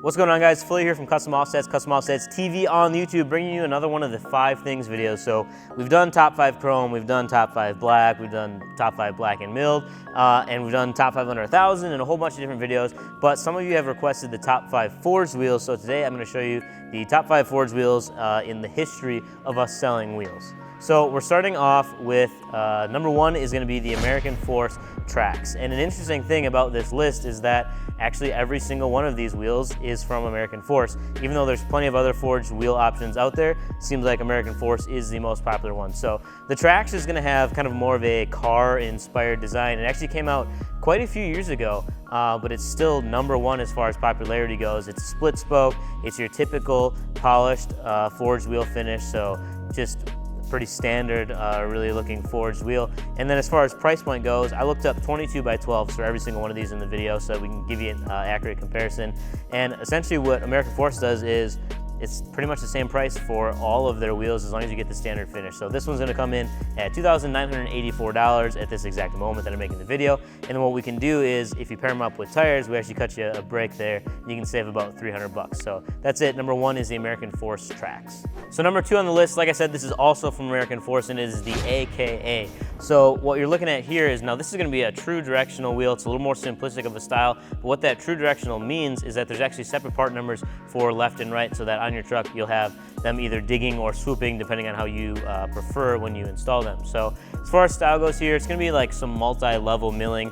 What's going on, guys? Philly here from Custom Offsets TV on YouTube, bringing you another one of the 5 things videos. So we've done top 5 chrome, we've done top 5 black, we've done top 5 black and milled, and we've done top 5 under 1,000 and a whole bunch of different videos. But some of you have requested the top 5 forged wheels. So today I'm going to show you the top 5 forged wheels in the history of us selling wheels. So we're starting off with number 1 is going to be the American Force Trax. And an interesting thing about this list is that actually every single one of these wheels is from American Force. Even though there's plenty of other forged wheel options out there, it seems like American Force is the most popular one. So the Trax is going to have kind of more of a car-inspired design. It actually came out quite a few years ago, but it's still number 1 as far as popularity goes. It's split spoke, it's your typical polished forged wheel finish, so just pretty standard, really looking forged wheel. And then as far as price point goes, I looked up 22 by 12 for every single one of these in the video so we can give you an accurate comparison. And essentially what American Force does is it's pretty much the same price for all of their wheels as long as you get the standard finish. So this one's gonna come in at $2,984 at this exact moment that I'm making the video. And then what we can do is, if you pair them up with tires, we actually cut you a break there. You can save about 300 bucks. So that's it. Number 1 is the American Force Trax. So number 2 on the list, like I said, this is also from American Force, and it is the AKA. So what you're looking at here is, now this is gonna be a true directional wheel. It's a little more simplistic of a style, but what that true directional means is that there's actually separate part numbers for left and right, so that on your truck you'll have them either digging or swooping depending on how you prefer when you install them. So as far as style goes here, it's going to be like some multi-level milling.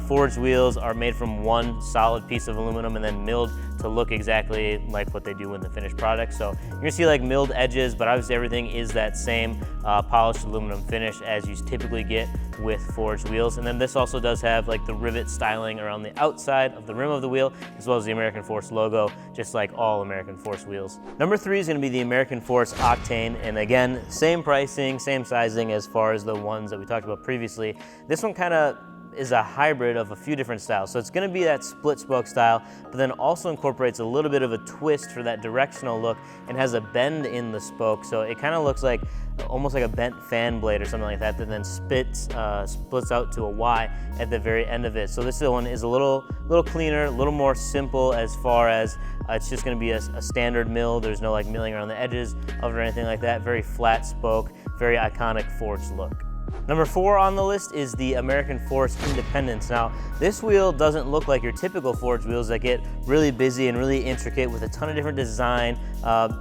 Forged wheels are made from one solid piece of aluminum and then milled to look exactly like what they do in the finished product. So you're gonna see like milled edges, but obviously everything is that same polished aluminum finish as you typically get with forged wheels. And then this also does have like the rivet styling around the outside of the rim of the wheel, as well as the American Force logo, just like all American Force wheels. Number 3 is gonna be the American Force Octane. And again, same pricing, same sizing as far as the ones that we talked about previously. This one kind of is a hybrid of a few different styles. So it's going to be that split spoke style, but then also incorporates a little bit of a twist for that directional look and has a bend in the spoke. So it kind of looks like almost like a bent fan blade or something like that then splits out to a Y at the very end of it. So this one is a little cleaner, a little more simple as far as it's just going to be a standard mill. There's no like milling around the edges of it or anything like that. Very flat spoke, very iconic forged look. Number 4 on the list is the American Force Independence. Now, this wheel doesn't look like your typical forged wheels that get really busy and really intricate with a ton of different design,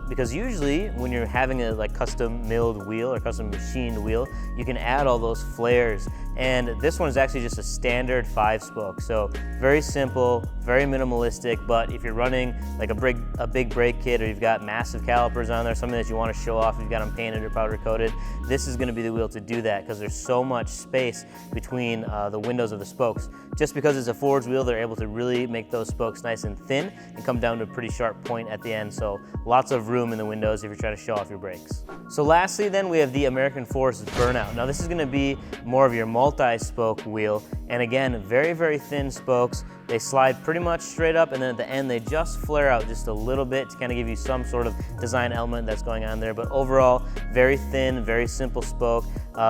because usually when you're having a like custom milled wheel or custom machined wheel, you can add all those flares. And this one is actually just a standard 5-spoke. So very simple, very minimalistic, but if you're running like a big brake kit, or you've got massive calipers on there, something that you want to show off, you've got them painted or powder coated, this is going to be the wheel to do that, because there's so much space between the windows of the spokes. Just because it's a forged wheel, they're able to really make those spokes nice and thin and come down to a pretty sharp point at the end. So lots of room in the windows if you're trying to show off your brakes. So lastly then, we have the American Force Burnout. Now this is going to be more of your multi-spoke wheel, and again, very, very thin spokes. They slide pretty much straight up, and then at the end they just flare out just a little bit to kind of give you some sort of design element that's going on there. But overall, very thin, very simple spoke,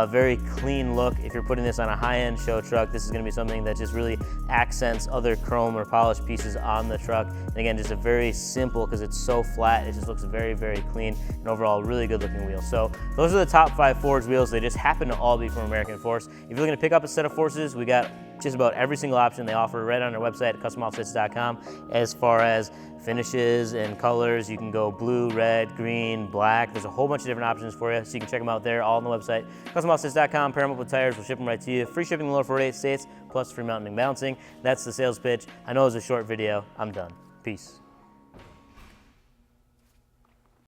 very clean look. If you're putting this on a high-end show truck, this is going to be something that just really accents other chrome or polished pieces on the truck. And again, just a very simple, because it's so flat, it just looks very, very clean, and overall really good looking wheel. So those are the top 5 forged wheels. They just happen to all be from American Force. If you're looking to pick up a set of Forces, we got just about every single option they offer right on their website at customoffsets.com. As far as finishes and colors, you can go blue, red, green, black. There's a whole bunch of different options for you, so you can check them out there, all on the website. Customoffsets.com, pair them up with tires, we'll ship them right to you. Free shipping in the lower 48 states, plus free mounting and balancing. That's the sales pitch. I know it was a short video. I'm done. Peace.